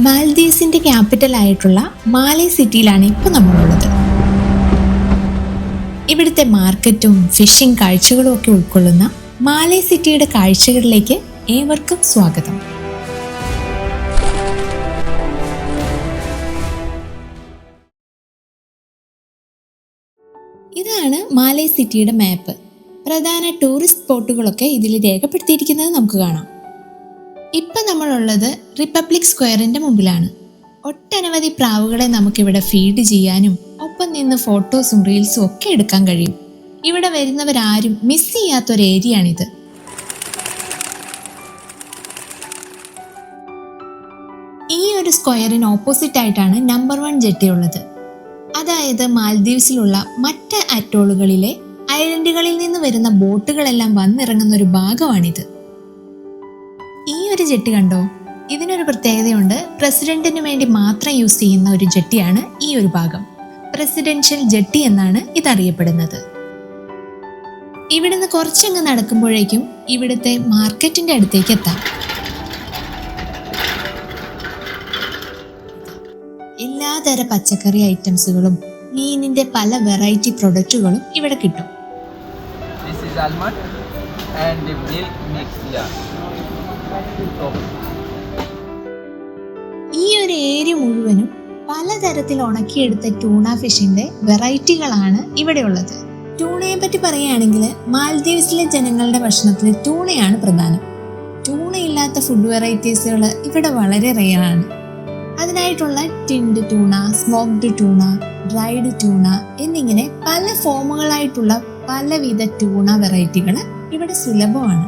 മാൽദീവ്സിന്റെ capital ആയിട്ടുള്ള മാലേ സിറ്റിയിലാണ് ഇപ്പോൾ നമ്മളുള്ളത്. ഇവിടുത്തെ മാർക്കറ്റും ഫിഷിംഗ് കാഴ്ചകളും ഒക്കെ ഉൾക്കൊള്ളുന്ന മാലേ സിറ്റിയുടെ കാഴ്ചകളിലേക്ക് ഏവർക്കും സ്വാഗതം. ഇതാണ് മാലേ സിറ്റിയുടെ മാപ്പ്. പ്രധാന ടൂറിസ്റ്റ് സ്പോട്ടുകളൊക്കെ ഇതിൽ രേഖപ്പെടുത്തിയിരിക്കുന്നത് നമുക്ക് കാണാം. ഇപ്പം നമ്മളുള്ളത് റിപ്പബ്ലിക് സ്ക്വയറിന്റെ മുമ്പിലാണ്. ഒട്ടനവധി പ്രാവുകളെ നമുക്കിവിടെ ഫീഡ് ചെയ്യാനും ഒപ്പം നിന്ന് ഫോട്ടോസും റീൽസും ഒക്കെ എടുക്കാൻ കഴിയും. ഇവിടെ വരുന്നവരാരും മിസ് ചെയ്യാത്തൊരു ഏരിയയാണിത്. ഈ ഒരു സ്ക്വയറിന് ഓപ്പോസിറ്റ് ആയിട്ടാണ് നമ്പർ 1 ജെട്ടി ഉള്ളത്. അതായത് മാൽദീവ്സിലുള്ള മറ്റ് അറ്റോളുകളിലെ ഐലൻഡുകളിൽ നിന്ന് വരുന്ന ബോട്ടുകളെല്ലാം വന്നിറങ്ങുന്ന ഒരു ഭാഗമാണിത്. ഈ ഒരു ജെട്ടി കണ്ടോ? ഇതിനൊരു പ്രത്യേകതയുണ്ട്. പ്രസിഡന്റിന് വേണ്ടി മാത്രം യൂസ് ചെയ്യുന്ന ഒരു ജെട്ടിയാണ് ഈ ഒരു ഭാഗം. പ്രസിഡൻഷ്യൽ ജെട്ടി എന്നാണ് ഇതറിയപ്പെടുന്നത്. ഇവിടുന്ന് കുറച്ചങ്ങ് നടക്കുമ്പോഴേക്കും ഇവിടുത്തെ മാർക്കറ്റിന്റെ അടുത്തേക്ക് എത്താം. എല്ലാതര പച്ചക്കറി ഐറ്റംസുകളും മീനിന്റെ പല വെറൈറ്റി പ്രൊഡക്റ്റുകളും ഇവിടെ കിട്ടും. ഈ ഒരു ഏരിയ മുഴുവനും പലതരത്തിൽ ഉണക്കിയെടുത്ത ടൂണ ഫിഷിന്റെ വെറൈറ്റികളാണ് ഇവിടെയുള്ളത്. ടൂണയെ പറ്റി പറയുകയാണെങ്കിൽ മാൽദീവ്സിലെ ജനങ്ങളുടെ ഭക്ഷണത്തിൽ ടൂണയാണ് പ്രധാനം. ടൂണയില്ലാത്ത ഫുഡ് വെറൈറ്റീസുകൾ ഇവിടെ വളരെ റെയറാണ്. അതിനായിട്ടുള്ള tinned tuna, smoked tuna, dried tuna എന്നിങ്ങനെ പല ഫോമുകളായിട്ടുള്ള പലവിധ ടൂണ വെറൈറ്റികൾ ഇവിടെ സുലഭമാണ്.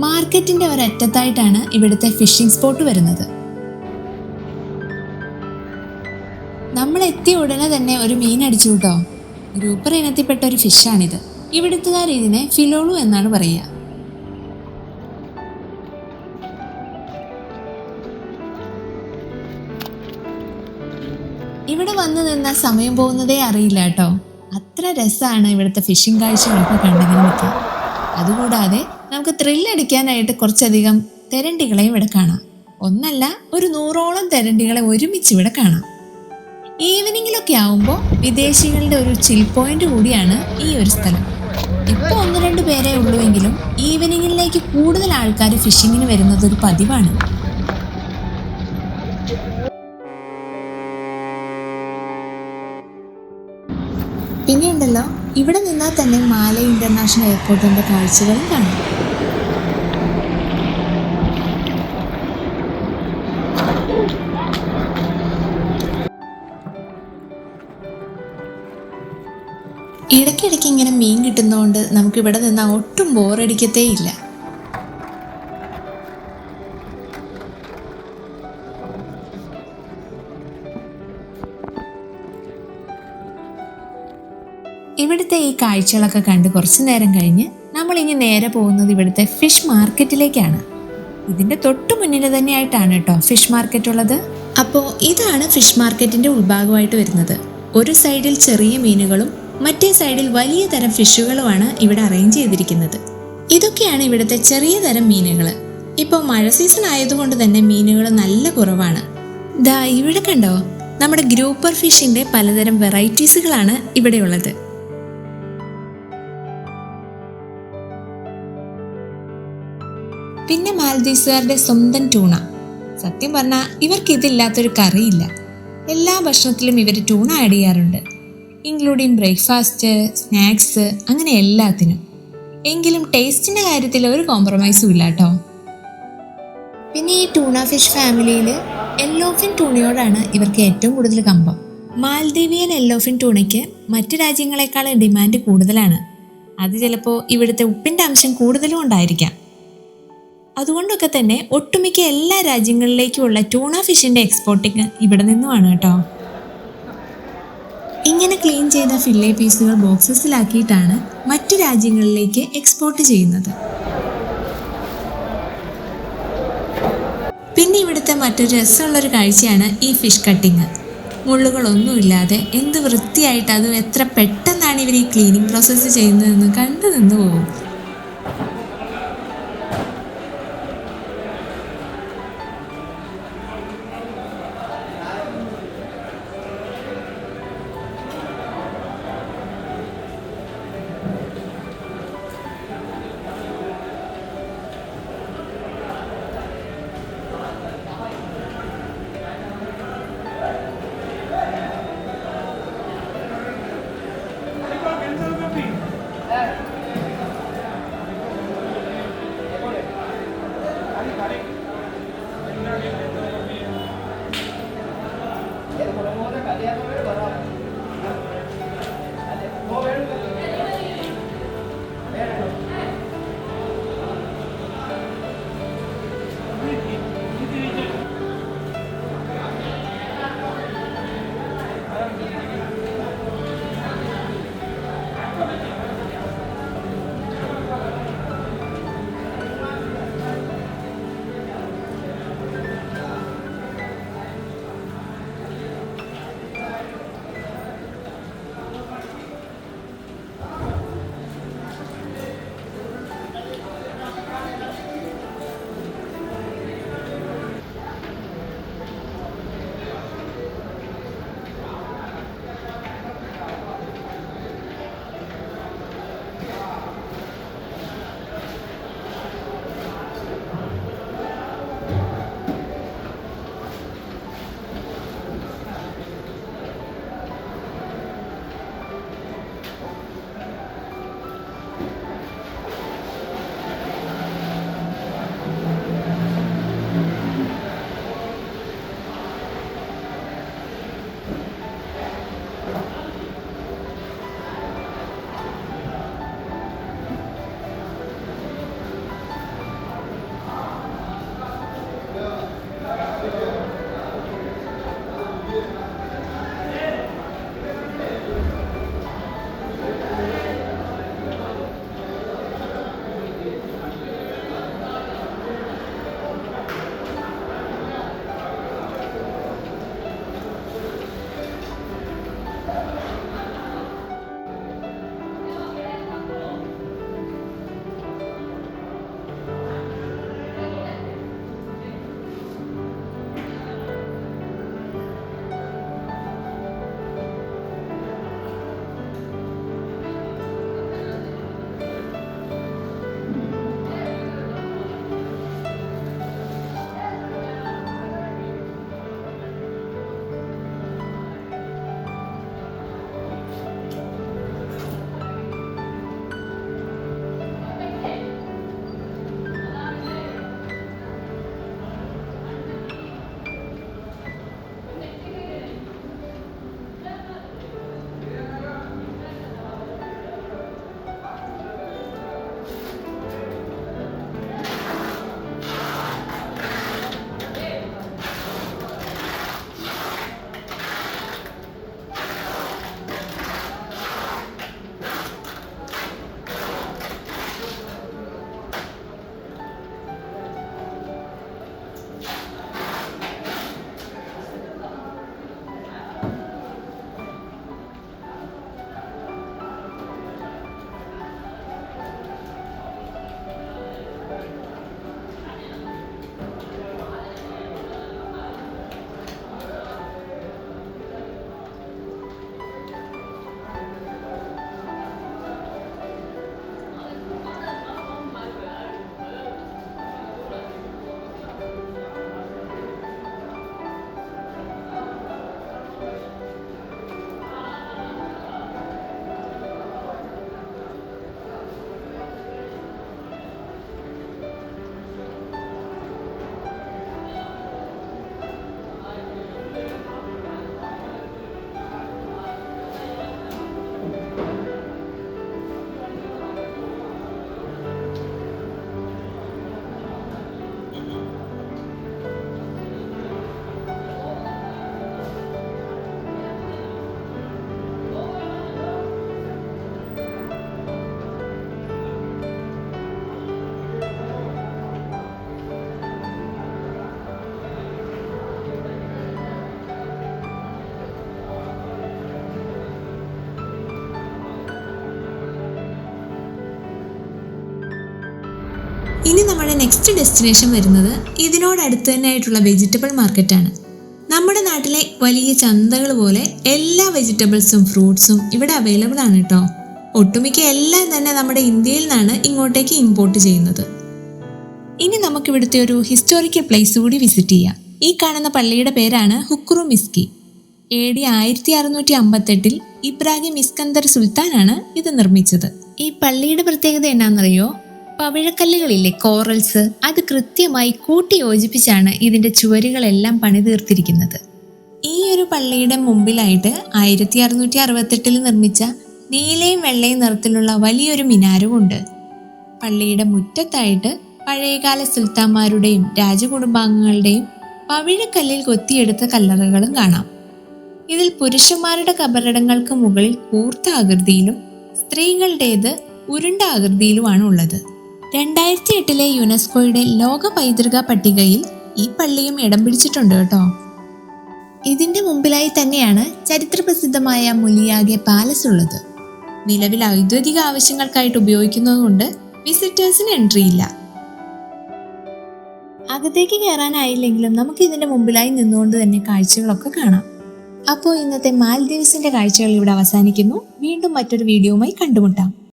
മാർക്കറ്റിന്റെ ഒരറ്റത്തായിട്ടാണ് ഇവിടുത്തെ ഫിഷിംഗ് സ്പോട്ട് വരുന്നത്. നമ്മൾ എത്തിയ ഉടനെ തന്നെ ഒരു മീൻ അടിച്ചു കേട്ടോ. ഗ്രൂപ്പർ ഇനത്തിൽപ്പെട്ട ഒരു ഫിഷാണിത്. ഇവിടുത്തുകാർ ഇതിനെ ഫിലോളു എന്നാണ് പറയുക. ഇവിടെ വന്നു നിന്നാൽ സമയം പോകുന്നതേ അറിയില്ല കേട്ടോ. അത്ര രസമാണ് ഇവിടുത്തെ ഫിഷിംഗ് കാഴ്ചകളൊക്കെ കണ്ടിങ്ങനെ നിൽക്കുക. അതുകൂടാതെ നമുക്ക് ത്രില്ലടിക്കാനായിട്ട് കുറച്ചധികം തെരണ്ടികളെയും ഇവിടെ കാണാം. ഒന്നല്ല, ഒരു 100ഓളം തെരണ്ടികളെ ഒരുമിച്ച് ഇവിടെ കാണാം. ഈവനിങ്ങിലൊക്കെ ആവുമ്പോൾ വിദേശികളുടെ ഒരു ചിൽ പോയിന്റ് കൂടിയാണ് ഈ ഒരു സ്ഥലം. ഇപ്പോൾ 1-2 പേരേ ഉള്ളൂവെങ്കിലും ഈവനിങ്ങിലേക്ക് കൂടുതൽ ആൾക്കാർ ഫിഷിങ്ങിന് വരുന്നത് ഒരു പതിവാണ്. പിന്നെയുണ്ടല്ലോ, ഇവിടെ നിന്നാൽ തന്നെ മാലേ ഇന്റർനാഷണൽ എയർപോർട്ടിന്റെ കാഴ്ചകളും കാണാം. ഇടയ്ക്കിടയ്ക്ക് ഇങ്ങനെ മീൻ കിട്ടുന്നതുകൊണ്ട് നമുക്ക് ഇവിടെ നിന്നാൽ ഒട്ടും ബോറടിക്കത്തേ ഇല്ല. ഇവിടുത്തെ ഈ കാഴ്ചകളൊക്കെ കണ്ട് കുറച്ചു നേരം കഴിഞ്ഞ് നമ്മൾ ഇനി നേരെ പോകുന്നത് ഇവിടുത്തെ ഫിഷ് മാർക്കറ്റിലേക്കാണ്. ഇതിന്റെ തൊട്ടു മുന്നിൽ തന്നെയായിട്ടാണ് കേട്ടോ ഫിഷ് മാർക്കറ്റ് ഉള്ളത്. അപ്പോൾ ഇതാണ് ഫിഷ് മാർക്കറ്റിന്റെ ഉൾഭാഗമായിട്ട് വരുന്നത്. ഒരു സൈഡിൽ ചെറിയ മീനുകളും മറ്റേ സൈഡിൽ വലിയ തരം ഫിഷുകളുമാണ് ഇവിടെ അറേഞ്ച് ചെയ്തിരിക്കുന്നത്. ഇതൊക്കെയാണ് ഇവിടുത്തെ ചെറിയ തരം മീനുകൾ. ഇപ്പോൾ മഴ സീസൺ ആയതുകൊണ്ട് തന്നെ മീനുകൾ നല്ല കുറവാണ്. ദാ ഇവിടെ കണ്ടോ, നമ്മുടെ ഗ്രൂപ്പർ ഫിഷിന്റെ പലതരം വെറൈറ്റീസുകളാണ് ഇവിടെയുള്ളത്. പിന്നെ മാൽദീവ്സുകാരുടെ സ്വന്തം ടൂണ. സത്യം പറഞ്ഞാൽ ഇവർക്ക് ഇതില്ലാത്തൊരു കറിയില്ല. എല്ലാ ഭക്ഷണത്തിലും ഇവർ ടൂണ ആഡ് ചെയ്യാറുണ്ട്, ഇൻക്ലൂഡിങ് ബ്രേക്ക്ഫാസ്റ്റ്, സ്നാക്സ്, അങ്ങനെ എല്ലാത്തിനും. എങ്കിലും ടേസ്റ്റിന്റെ കാര്യത്തിൽ ഒരു കോംപ്രമൈസും ഇല്ല കേട്ടോ. പിന്നെ ഈ ടൂണ ഫിഷ് ഫാമിലിയിൽ യെല്ലോഫിൻ ടൂണയോടാണ് ഇവർക്ക് ഏറ്റവും കൂടുതൽ കമ്പം. മാൽദീവിയൻ യെല്ലോഫിൻ ടൂണയ്ക്ക് മറ്റു രാജ്യങ്ങളെക്കാൾ ഡിമാൻഡ് കൂടുതലാണ്. അത് ചിലപ്പോൾ ഇവിടുത്തെ ഉപ്പിന്റെ അംശം കൂടുതലും ഉണ്ടായിരിക്കാം. അതുകൊണ്ടൊക്കെ തന്നെ ഒട്ടുമിക്ക എല്ലാ രാജ്യങ്ങളിലേക്കുമുള്ള ടൂണ ഫിഷിന്റെ എക്സ്പോർട്ടിങ് ഇവിടെ നിന്നുമാണ് കേട്ടോ. ഇങ്ങനെ ക്ലീൻ ചെയ്ത ഫില്ലേ പീസുകൾ ബോക്സസിലാക്കിയിട്ടാണ് മറ്റു രാജ്യങ്ങളിലേക്ക് എക്സ്പോർട്ട് ചെയ്യുന്നത്. പിന്നെ ഇവിടുത്തെ മറ്റൊരു രസമുള്ളൊരു കാഴ്ചയാണ് ഈ ഫിഷ് കട്ടിങ്. മുള്ളുകളൊന്നുമില്ലാതെ എന്ത് വൃത്തിയായിട്ട്, അതും എത്ര പെട്ടെന്നാണ് ഇവർ ഈ ക്ലീനിങ് പ്രോസസ്സ് ചെയ്യുന്നതെന്ന് കണ്ടു നിന്ന് പോകും. ഇനി നമ്മുടെ നെക്സ്റ്റ് ഡെസ്റ്റിനേഷൻ വരുന്നത് ഇതിനോടടുത്ത് തന്നെ ആയിട്ടുള്ള വെജിറ്റബിൾ മാർക്കറ്റാണ്. നമ്മുടെ നാട്ടിലെ വലിയ ചന്തകൾ പോലെ എല്ലാ വെജിറ്റബിൾസും ഫ്രൂട്ട്സും ഇവിടെ അവൈലബിൾ ആണ് കേട്ടോ. ഒട്ടുമിക്ക എല്ലാം തന്നെ നമ്മുടെ ഇന്ത്യയിൽ നിന്നാണ് ഇങ്ങോട്ടേക്ക് ഇമ്പോർട്ട് ചെയ്യുന്നത്. ഇനി നമുക്ക് ഇവിടുത്തെ ഒരു ഹിസ്റ്റോറിക്കൽ പ്ലേസ് കൂടി വിസിറ്റ് ചെയ്യാം. ഈ കാണുന്ന പള്ളിയുടെ പേരാണ് ഹുക്രു മിസ്കി. AD 1658 ഇബ്രാഹിം ഇസ്കന്ദർ സുൽത്താനാണ് ഇത് നിർമ്മിച്ചത്. ഈ പള്ളിയുടെ പ്രത്യേകത എന്നാണെന്നറിയോ? പവിഴക്കല്ലുകളില്ലേ, കോറൽസ്, അത് കൃത്യമായി കൂട്ടി യോജിപ്പിച്ചാണ് ഇതിന്റെ ചുവരുകളെല്ലാം പണിതീർത്തിരിക്കുന്നത്. ഈ ഒരു പള്ളിയുടെ മുമ്പിലായിട്ട് 1668 നിർമ്മിച്ച നീലയും വെള്ളയും നിറത്തിലുള്ള വലിയൊരു മിനാരവുമുണ്ട്. പള്ളിയുടെ മുറ്റത്തായിട്ട് പഴയകാല സുൽത്താന്മാരുടെയും രാജകുടുംബാംഗങ്ങളുടെയും പവിഴക്കല്ലിൽ കൊത്തിയെടുത്ത കല്ലറകളും കാണാം. ഇതിൽ പുരുഷന്മാരുടെ കബറിടങ്ങൾക്ക് മുകളിൽ കൂർത്ത ആകൃതിയിലും സ്ത്രീകളുടേത് ഉരുണ്ട ആകൃതിയിലുമാണ് ഉള്ളത്. 2008 യുനെസ്കോയുടെ ലോക പൈതൃക പട്ടികയിൽ ഈ പള്ളിയും ഇടം പിടിച്ചിട്ടുണ്ട് കേട്ടോ. ഇതിന്റെ മുമ്പിലായി തന്നെയാണ് ചരിത്രപ്രസിദ്ധമായ മുലിയാഗെ പാലസ് ഉള്ളത്. നിലവിൽ ഔദ്യോഗിക ആവശ്യങ്ങൾക്കായിട്ട് ഉപയോഗിക്കുന്നതുകൊണ്ട് വിസിറ്റേഴ്സിന് എൻട്രി ഇല്ല. അകത്തേക്ക് കയറാനായില്ലെങ്കിലും നമുക്ക് ഇതിന്റെ മുമ്പിലായി നിന്നുകൊണ്ട് തന്നെ കാഴ്ചകളൊക്കെ കാണാം. അപ്പോൾ ഇന്നത്തെ മാൽദീവ്സിന്റെ കാഴ്ചകൾ ഇവിടെ അവസാനിക്കുന്നു. വീണ്ടും മറ്റൊരു വീഡിയോയുമായി കണ്ടുമുട്ടാം.